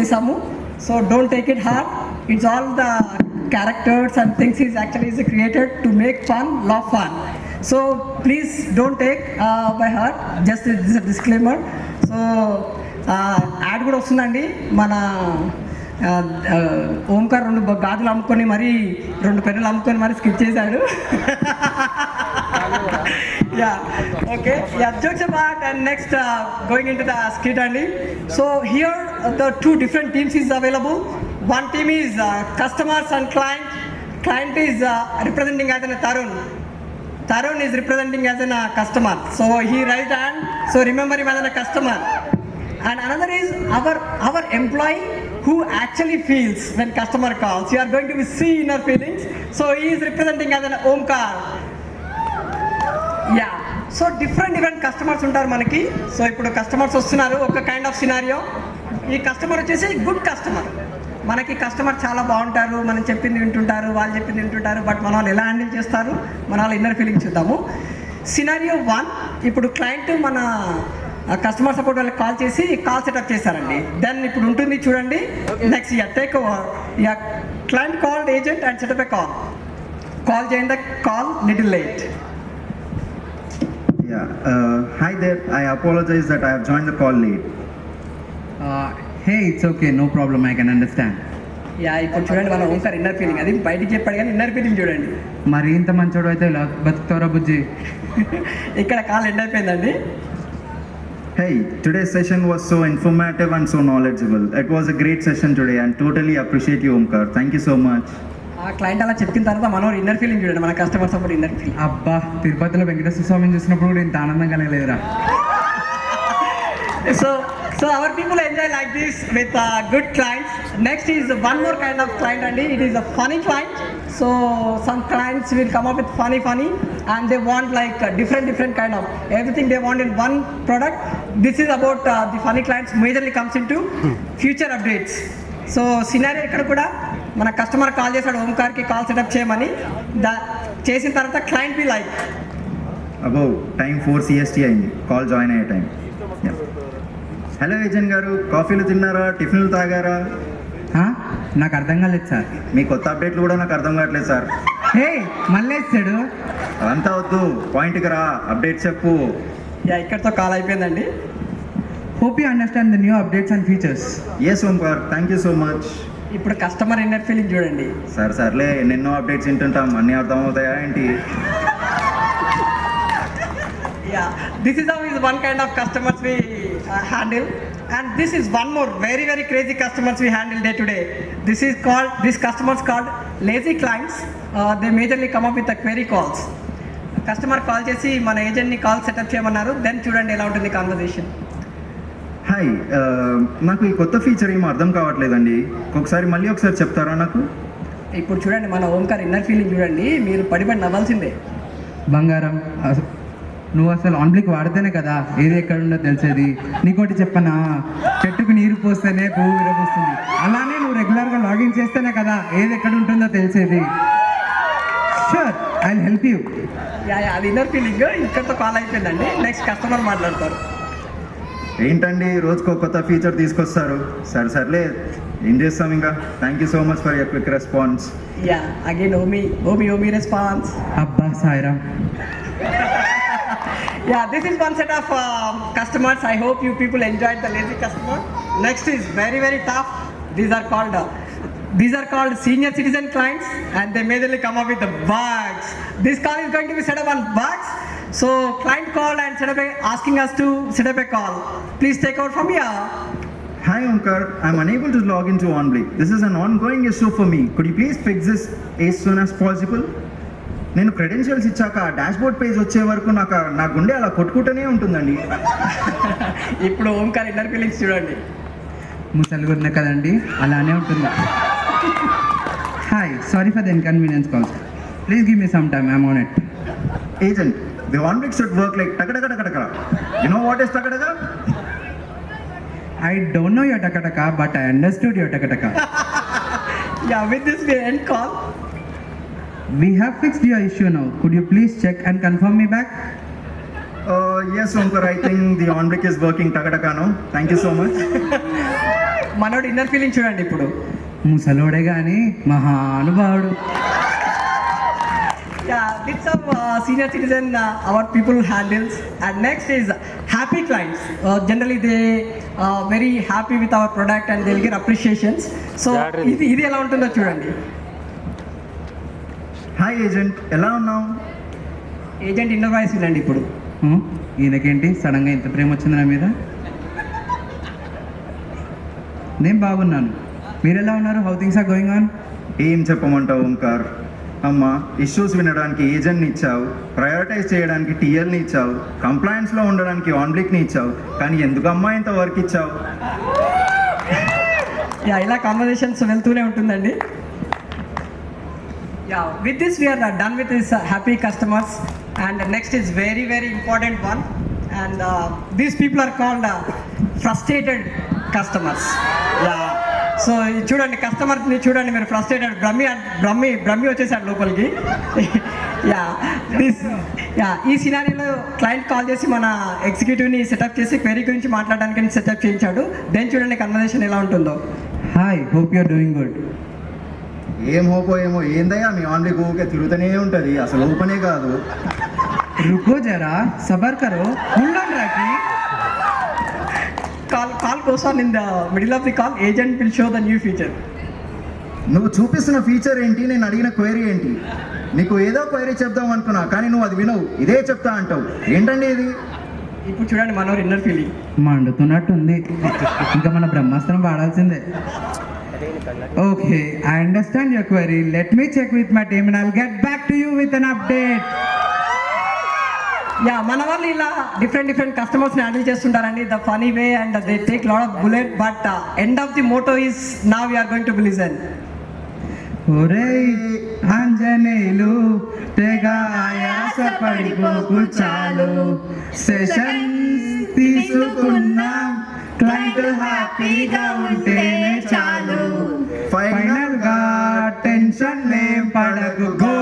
చేసాము. So don't take it hard. It's all the characters and things is actually is created to make fun, love fun. So please don't take by heart. Just this a disclaimer. So add కూడా వస్తుందండి. మన ఓంకార్ 2 గాజులు అమ్ముకొని మరి 2 పెన్నులు అమ్ముకొని మరి skip చేశాడు. Okay, jokes about. And next going in to the skit అండి. So here the 2 different teams is available. One team is customers and client. Client is representing as a Tarun. Tarun is representing as a customer. So he raised hand. So remember him as a customer. And another is our employee who actually feels when customer calls. You are going to see inner feelings. So he is representing as an Omkar. Yeah. So different customers ఉంటారు మనకి. So ఇప్పుడు customers వస్తున్నారు. ఒక kind of scenario. ఈ customer వచ్చేసి good customer. మనకి customer చాలా బాగుంటారు, మనం చెప్పింది వింటుంటారు, వాళ్ళు చెప్పింది వింటుంటారు. బట్ మన వాళ్ళు ఎలా హ్యాండిల్ చేస్తారు, మన వాళ్ళ ఇన్నర్ ఫీలింగ్ చూద్దాము. సినారియో 1, ఇప్పుడు క్లయింట్ మన కస్టమర్ సపోర్ట్ వాళ్ళకి కాల్ చేసి కాల్ సెటప్ చేశారండి. దెన్ ఇప్పుడు ఉంటుంది చూడండి. Next take over. Client called agent and setup a call చేయండి. Call little late. Hi there. I apologize that I have joined the call late. Hey, it's okay. No problem. I can understand. ఇప్పుడు చూడండి మన Omkar inner feeling. అది బయటికి చెప్పాడు కానీ inner feeling చూడండి. మరి ఇంత మంచోడు అయితే ఇలా బతుకుతారా బుజ్జి? ఇక్కడ కాల్ ఎండ్ అయిపోయిందండి. Hey, today's session was so informative and so knowledgeable. It was a great session today and totally appreciate you, Omkar. Thank you so much. ఆ క్లయింట్ అలా చెప్పిన తర్వాత మనోడు ఇన్నర్ ఫీలింగ్ చూడండి. మన కస్టమర్ సపోర్ట్ ఇన్నర్ ఫీలింగ్. అబ్బా, తిరుపతిలో వెంకటేశ్వర స్వామిని చూసినప్పుడు కూడా ఇంత ఆనందం కలగలేదురా. So our people enjoy like this with good clients. Next is one more kind of client and it is a funny client. So some clients will come up with funny and they want like different kind of everything they want in one product. This is about the funny clients majorly comes into future updates. So scenario ఇక్కడ కూడా మన customer call చేశాడు ఓంకార్కి call setup చేయమని. చేసిన తర్వాత client be like above time 4 CST అయింది. Call join అయ్యే time. Hello agent గారు, కాఫీలు తిన్నారా, టిఫిన్లు తాగారా? నాకు అర్థం కాలేదు సార్. మీ కొత్త అప్డేట్లు కూడా నాకు అర్థం కావట్లేదు సార్. హే, మళ్ళీ ఇచ్చాడు. అదంతా వద్దు, పాయింట్కి రా, అప్డేట్ చెప్పు. ఇక్కడితో కాల్ అయిపోయిందండి. Hope you understand the new updates and features. Yes, Omkar. Thank you so much. ఇప్పుడు కస్టమర్ ఇన్నర్ ఫీలింగ్ చూడండి. సర్లే ఎన్నెన్నో అప్డేట్స్ వింటుంటాం, అన్నీ అర్థం అవుతాయా ఏంటి? This is how is one kind of customers we handle, and this is one more very crazy customers we handle day to day. This customers called lazy clients. They majorly come up with the query calls. Customer call చేసి మన ఏజెంట్ని call setup చేయమన్నారు. Then చూడండి ఎలా ఉంటుంది conversation. Hi, నాకు ఈ కొత్త feature ఏమో అర్థం కావట్లేదండి. మళ్ళీ ఒకసారి చెప్తారా నాకు? ఇప్పుడు చూడండి మన ఓంకార్ ఇన్నర్ ఫీలింగ్ చూడండి. మీరు పడి నవ్వాల్సిందే. బంగారం, నువ్వు అసలు ఆన్బ్లిక్ వాడితేనే కదా ఏది ఎక్కడుందో తెలిసేది. నీకోటి చెప్పనా, చెట్టుకు నీరు పోస్తేనే పువ్వు విరబోస్తుంది. అలానే నువ్వు రెగ్యులర్గా లాగిన్ చేస్తేనే కదా ఏది ఎక్కడ ఉంటుందో తెలిసేది. Sure, I will help you. అది ఇన్నర్ ఫీలింగ్. ఇక్కడితో కాల్ అయిపోయిందండి. నెక్స్ట్ కస్టమర్ మాట్లాడతారు. ఏంటండి రోజుకో కొత్త ఫీచర్ తీసుకొస్తారు. సర్లే ఏం చేస్తాం ఇంకా. Thank you so much for your quick response. Again ఓమి రెస్పాన్స్. అబ్బా Sairam. This is one set of customers. I hope you people enjoyed the lazy customer. Next is very tough. These are called senior citizen clients and they majorly come up with the bugs. This call is going to be set up on bugs. So client called and asking us to set up a call. Please take over from here. Hi Omkar, I'm unable to log into OnBlick. This is an ongoing issue for me. Could you please fix this as soon as possible? నేను credentials ఇచ్చాక dashboard page వచ్చే వరకు నా గుండె అలా కొట్టుకుంటూనే ఉంటుందండి. ఇప్పుడు Omkar inner feelings చూడండి. ముసలిగున్న కదండి, అలానే ఉంటుంది. Hi, sorry for the inconvenience calls. Please give me some time, I'm on it. Agent, the OnBlick should work like takadaka. You know what is takadaka? I don't know your takataka, but I understood your takataka. With this we end call. We have fixed your issue now. Could you please check and confirm me back? Yes, Omkar, I think the OnBlick is working takadaka now. Thank you so much. మనోడు inner feeling చూడండి ఇప్పుడు. ముసలోడే కానీ మహానుభావుడు. Yeah, it's a senior citizen our people handles. And next is happy clients. Generally they very happy with our product and they'll get appreciations. So ఇది ఎలా ఉంటుందో చూడండి. Hi agent, ఎలా ఉన్నావు? ఏజెంట్ ఇన్నర్ వాయిస్ వినండి ఇప్పుడు. ఈయనకేంటి సడన్గా ఇంత ప్రేమ వచ్చింది నా మీద? నేను బాగున్నాను, మీరు ఎలా ఉన్నారు? How things are going on? ఏం చెప్పమంటావు ఓంకార్? అమ్మ, ఇష్యూస్ వినడానికి ఏజెంట్ని ఇచ్చావు, ప్రయారిటైజ్ చేయడానికి టీఎల్ని ఇచ్చావు, కంప్లైంట్స్లో ఉండడానికి ఆన్బ్లిక్ని ఇచ్చావు, కానీ ఎందుకు అమ్మా ఇంత వర్క్ ఇచ్చావు? యా, ఇలా కాన్వర్జేషన్స్ వెళ్తూనే ఉంటుందండి. Yeah, with this we're done with this happy customers. And next is very very important one. And these people are called frustrated customers. Yeah, so చూడండి కస్టమర్ని చూడండి మీరు, ఫ్రస్ట్రేటెడ్ బ్రహ్మి వచ్చేసాడు లోపలికి. ఈ సినారీలో క్లయింట్ కాల్ చేసి మన ఎగ్జిక్యూటివ్ని సెటప్ చేసి క్వెరీ గురించి మాట్లాడడానికి సెటప్ చేయించాడు. దెన్ చూడండి కన్వర్జేషన్ ఎలా ఉంటుందో. Hi, hope you're doing good. ఏం హోపో ఏమో, ఏందయ్యా మీ ఆన్లైన్ ఊకే తిరుగుతూనే ఉంటుంది, అసలు ఓపెనే కాదు. రుకో జరా, సబర్ కరో, ఉండండి రాకి. Call goes on in the middle of the call. Agent will show the new feature. నువ్వు చూపిస్తున్న ఫీచర్ ఏంటి, నేను అడిగిన క్వైరీ ఏంటి? నీకు ఏదో క్వైరీ చెప్దాం అనుకున్నా, కానీ నువ్వు అది వినవు, ఇదే చెప్తా అంటావు. ఏంటండి ఇది? ఇప్పుడు చూడండి మనోరు ఇన్నర్ ఫీలింగ్. మండుతున్నట్టుంది, ఇంకా మన బ్రహ్మాస్త్రం వాడాల్సిందే. Okay, I understand your query. Let me check with my team and I'll get back to you with an update. Yeah, మన వాళ్ళు ఇలా డిఫరెంట్ కస్టమర్స్ని హ్యాండిల్ చేస్తుంటారండి the funny way and they take lot of bullet. But end of the motto is now we're going to listen. ఒరేయ్ ఆంజనేయులు, తెగ ఆయాస పడిపోకు చాలు, sessions తీసుకున్నాం, client హ్యాపీగా ఉంటేనే చాలు, ఫైనల్ గా టెన్షన్ ఏం పడకు. గో